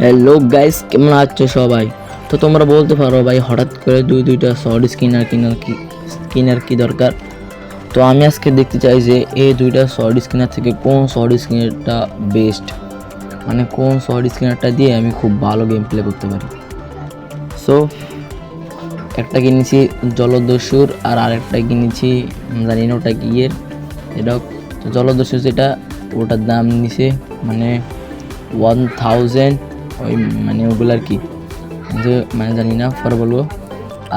Hello guys, কেমন আছো সবাই? তো তোমরা বলতে পারো ভাই হঠাৎ করে দুইটা শর্ট স্কিনার কি দরকার? তো আমি আজকে দেখতে চাই যে এই দুইটা শর্ট স্কিনার থেকে কোন শর্ট স্কিনারটা বেস্ট, মানে কোন শর্ট স্কিনারটা দিয়ে আমি খুব ভালো গেম প্লে করতে পারি। সো একটা কিনেছি জলদস্যুর আর আরেকটা কিনেছি জানি না ওটা কি এটা। তো জলদস্যু যেটা, ওটার দাম নিছে মানে 1000, ওই মানে ওগুলো আর কি, যে মানে জানি না পরে বলবো।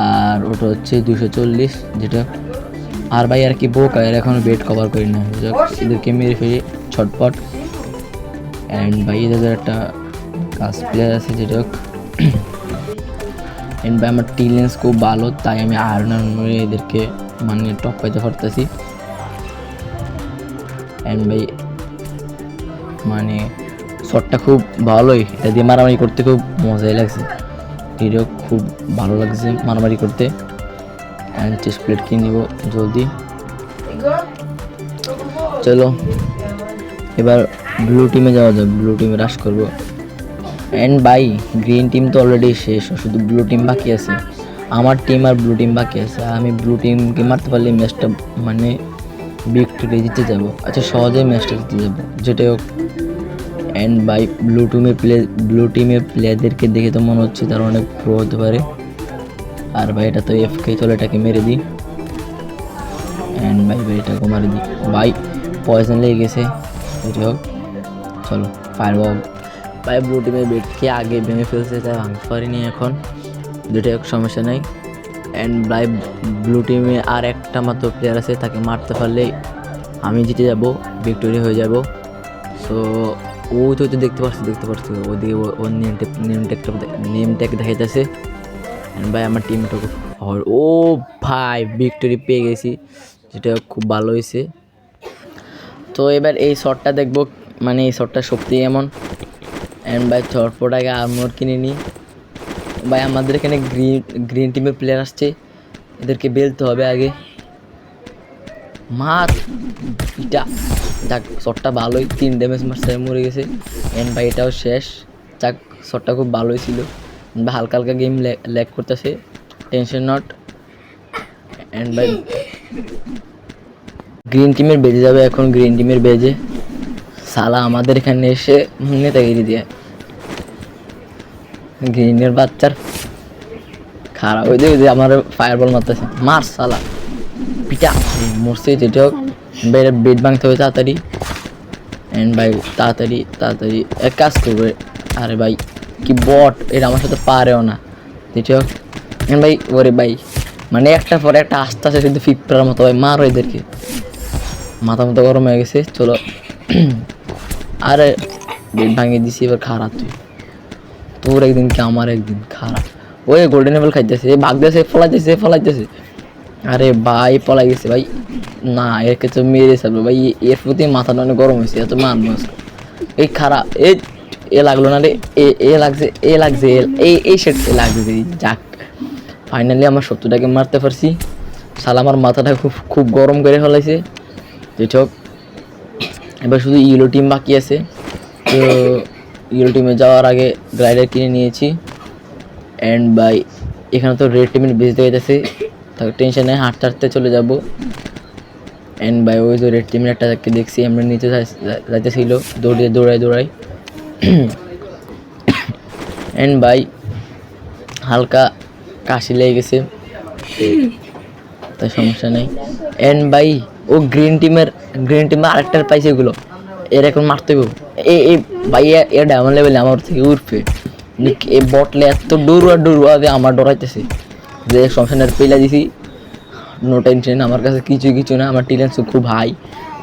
আর ওটা হচ্ছে 240 যেটা। আর ভাই আর কি বোকা, এর এখন বেড কভার করি না, এদেরকে মেরে ফেলে ছটপট। অ্যান্ড ভাই এদের একটা কাজ প্লেয়ার আছে যেটা অ্যান্ড ভাই আমার টিলেন্স খুব ভালো, তাই আমি আয়রন মেরে এদেরকে মানে টপ পাইতে পারতেছি। অ্যান্ড ভাই মানে শটটা খুব ভালোই, এটা দিয়ে মারামারি করতে খুব মজাই লাগছে, ভিডিও খুব ভালো লাগছে মারামারি করতে। অ্যান্ড চেস্ট প্লেট কিনে নিব জলদি। চলো এবার ব্লু টিমে যাওয়া যাক, ব্লু টিমে রাশ করবো। অ্যান্ড বাই গ্রিন টিম তো অলরেডি শেষ, শুধু ব্লু টিম বাকি আছে। আমার টিম আর ব্লু টিম বাকি আছে, আমি ব্লু টিমকে মারতে পারলে ম্যাচটা মানে ভিক্টোরি জিতে যাব। আচ্ছা সহজেই ম্যাচটা জিতে যাবো যেটাই হোক। অ্যান্ড বাই ব্লু টিমের প্লেয়ারদেরকে দেখে তো মনে হচ্ছে তারা অনেক প্রো হতে পারে। আর ভাই এটা তো এফকে, চলে এটাকে মেরে দিই। অ্যান্ড ভাই এটাকে মারে দিই, ভাই পয়জন লেগে গেছে যেটা হোক। চলো ফায়ারবল। ভাই ব্লু টিমের বেটকে আগে ভেঙে ফেলছে, তাই ভাঙতে পারিনি এখন, যেটা হোক সমস্যা নেই। অ্যান্ড ভাই ব্লু টিমে আর একটা মাত্র প্লেয়ার আছে, তাকে মারতে পারলেই আমি জিতে যাব, ভিক্টোরি হয়ে যাব। সো ওই তো দেখতে পাচ্ছি ওদিকে ওর নেম ট্যাগ দেখাইতেছে। ভাই আমার টিমটা খুব, ও ভাই ভিক্টোরি পেয়ে গেছি, যেটা খুব ভালো হয়েছে। তো এবার এই শটটা দেখবো, মানে এই শটটা শক্তি এমন। অ্যান্ড ভাই চটপট আগে আর্মর কিনে নিই। ভাই আমাদের এখানে গ্রিন টিমের প্লেয়ার আসছে, এদেরকে বেলতে হবে আগে। মার পিটা, যাক শটটা ভালোই, 3 ড্যামেজ মারছে, মরে গেছে। অ্যান্ড ভাই এটাও শেষ, যাক শটটা খুব ভালোই ছিল। বা হালকা হালকা গেম ল্যাগ করতেছে, টেনশন নট। অ্যান্ড ভাই গ্রিন টিমের বেজে যাবে এখন, গ্রিন টিমের বেজে সালা আমাদের এখানে এসে নেতাগিরি দিয়ে গ্রিনের বাচ্চার খারাপ ওই যে আমার ফায়ারবল মারতেছে, মার সালা পিটা, মরছে যেটা হোক। ভাই বেড ভাঙতে হবে তাড়াতাড়ি। অ্যান্ড ভাই তাড়াতাড়ি এক কাজ করবে। আরে ভাই কি বট, এটা আমার সাথে পারেও না যেটা হোক। অ্যান্ড ভাই ওরে ভাই মানে একটা পরে একটা আস্তে আস্তে কিন্তু ফিফটার মতো, ভাই মারো এদেরকে, মাথা মতো গরম হয়ে গেছে। চলো আরে বেড ভাঙিয়ে দিছি, এবার খারাপ তুই, তোর একদিন কি আমার একদিন খারাপ। ওই গোল্ডেন অ্যাপেল খাইতেছে, ভাগতেছে, ফলাইতেছে। আরে ভাই পলাই গেছে ভাই, না একে তো মেরে যাবে ভাই, এর প্রতি মাথাটা অনেক গরম হয়েছে, এত মারবো এই খারাপ। এ লাগলো না রে, এ লাগছে এই সেট লাগছে। যাক ফাইনালি আমার শত্রুটাকে মারতে পারছি, শালা আমার মাথাটা খুব গরম করে ফেলাইছে যেটা হোক। এবার শুধু ইয়েলো টিম বাকি আছে, তো ইয়েলো টিমে যাওয়ার আগে গ্লাইডার কিনে নিয়েছি। অ্যান্ড বাই এখানে তো রেড টিমের বেঁচতে গেছে, তাকে টেনশন নেই, হাঁটতে চলে যাব। অ্যান্ড বাই ওই যে রেড টিমের একটা দেখছি আমরা নিচে যাইতেছিল, দৌড়াই অ্যান্ড বাই হালকা কাশি লেগে গেছে, তাই সমস্যা নেই। অ্যান্ড বাই ও গ্রিন টিমের আরেকটার পাইছে, এগুলো এর এখন মারতে হবে। এই ভাই এ ডায়মন্ড লেভেলে আমার থেকে উঠবে, এই বটলে এত ডরুয়া আমার ডরাইতেছে যে সমস্যা নেই, পেলা দিছি, নো টেনশন, আমার কাছে কিছু না, আমার টিলেন্স খুব হাই,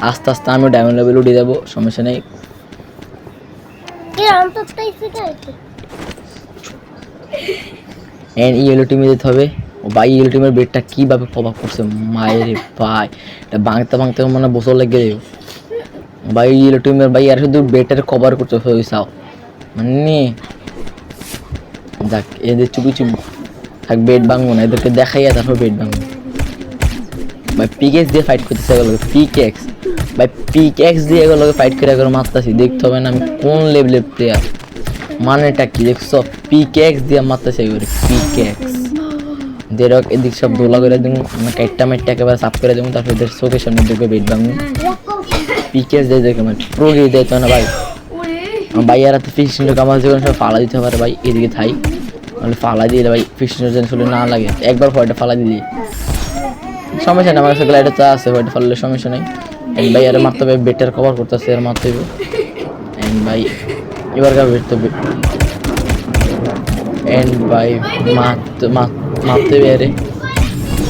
আস্তে আস্তে আমি ডায়মন্ড লেভেল উঠে যাবো, সমস্যা নেই। অ্যান্ড ইয়েলো টিমে যেতে হবে। ও ভাই ইয়েলো টিমের বেডটা কীভাবে কভার করছে, মায়ের ভাই এটা ভাঙতে মানে বছর লেগে যাবে ভাই। ইয়েলো টিমের ভাই আর শুধু বেডটার কভার করতে চাও মানে, যাক এদের চুপি থাক, বেড ভাঙবো না, এদেরকে দেখাইয়া তারপর বেড ভাঙবো। ভাই পিকেক্স দিয়ে ফাইট করতেছে এগুলো পিকেক্স ভাই পিকেক্স দিয়ে এগুলো ফাইট করে এগুলো মারতেছি দেখতে হবে না আমি কোন লেভেলের প্লেয়ার মানেটা কি দেখছো পিকেক্স দিয়ে মারতেছে এগুলো পিকেক্স দেরক এদিক সব দোলা করে দিন মানে কাইটটা মেটটা একেবারে সাফ করে দেবো তারপর এদের চোখের সামনে ঢুকে বেট ভাঙবো পিকেক্স দিয়ে দেখে মানে প্রো গিয়ে দেয় তো না ভাই ভাইয়ারা তো ফিক্সিংটা কামাল যখন সব ফালা দিতে পারে ভাই এদিকে থাই মানে ফালা দিয়ে ভাই ফিক্সিংটা যেন শুলে না লাগে একবার ফয়টা ফালা দিলি সমস্যা নেই আমার কাছে গ্লাইডার তো আছে ফয়টা ফাললে সমস্যা নেই ভাই আরে মারতে হবে বেটার কভার করতেছে আর মারতে হবে ভাই এবার কার বেট তো ভাই মারতে হবে আরে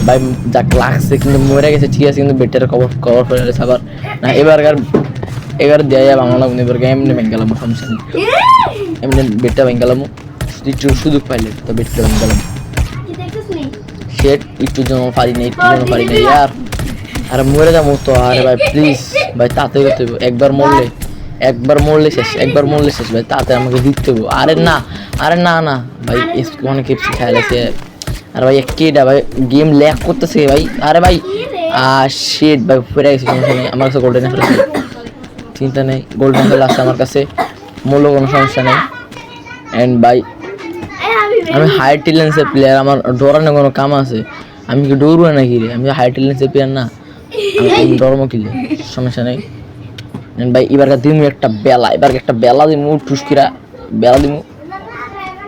ভাই যাক লাগছে কিন্তু মরে গেছে ঠিক আছে কিন্তু বেটার কভার করে গেছে আবার না এবার দেয়া যাবে আমার লাগবে এবার এমনি ভেঙে গেলাম সমস্যা নেই এমনি বেটটা ভেঙে গেলাম একটু সুযোগ পাইলে তো বেটটা ভেঙে গেলাম সেট একটু জন্য পারি না ইয়ার আরে মরে যাবো তো আরে ভাই প্লিজ ভাই তাতে করতে হবে একবার মরলে শেষ ভাই তাতে আমাকে দিতে হবে আরে না ভাই অনেক এফসি খেয়াল আছে আর ভাই কেডা ভাই গেম ল্যাগ করতেছে ভাই আরে ভাই শিট ভাই ফিরে গেছে সমস্যা নেই আমার কাছে গোল্ডেন অ্যাপেল আছে চিন্তা নেই গোল্ডেন অ্যাপেল আছে আমার কাছে মূল্য কোনো সমস্যা নেই এন্ড ভাই আমি হাই টেলেন্সের প্লেয়ার আমার ডরানো কোনো কাম আছে আমি কি ডরবো নাকি রে আমি হাই টেলেন্সের প্লেয়ার না আমি ডরমো কিলে সমস্যা নেই ভাই এবার একটা বেলা দিমু টুসকিরা বেলা দিমু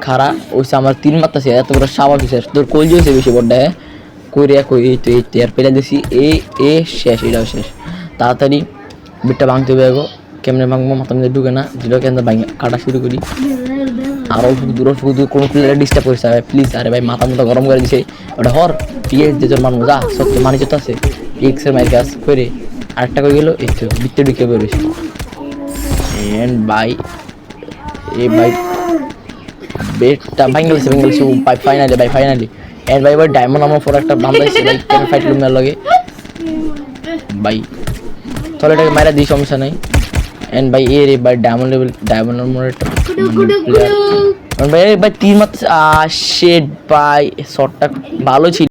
খারা ওইসে আমার 3 মাত্রা আছে এত বড় সাবা কিছু তোর কই দিয়েছে বেশি বড় হ্যাঁ কই তো এই টিয়ার পেলা দিছি শেষ এটাও শেষ তাড়াতাড়ি বিটটা ভাঙতে হবে গো কেমনে ভাঙবো মাথা মধ্যে ঢুকে না যেটা কেন ভাঙে কাটা শুরু করি আর অল্প দূর কোনো প্লেয়ার ডিস্টার্ব করেছে ভাই প্লিজ আরে ভাই মাথা মতো গরম করে দিছে ওটা হর পিএক্স দিয়ে তোর মানবো যা সত্য মানি যেতে আছে পিএক্সের মাইর কাজ করে আরেকটা করে গেলো এই তো বিত্তে ঢুকে বেরোছে এন্ড ভাই বেটটা ভাঙ গেছে ফাইনালি এন্ড ভাই ডায়মন্ড আমার পর একটা বান্ধাইছে ভাই কেন ফাইট লুমের লগে ভাই তাহলে এটাকে মারা দিই সমস্যা নাই এন্ড ভাই রে ভাই ডায়মন্ডের মোড় একটা প্লেয়ার ভাই 3 মাত্র শিট ভাই শটটা ভালো ছিল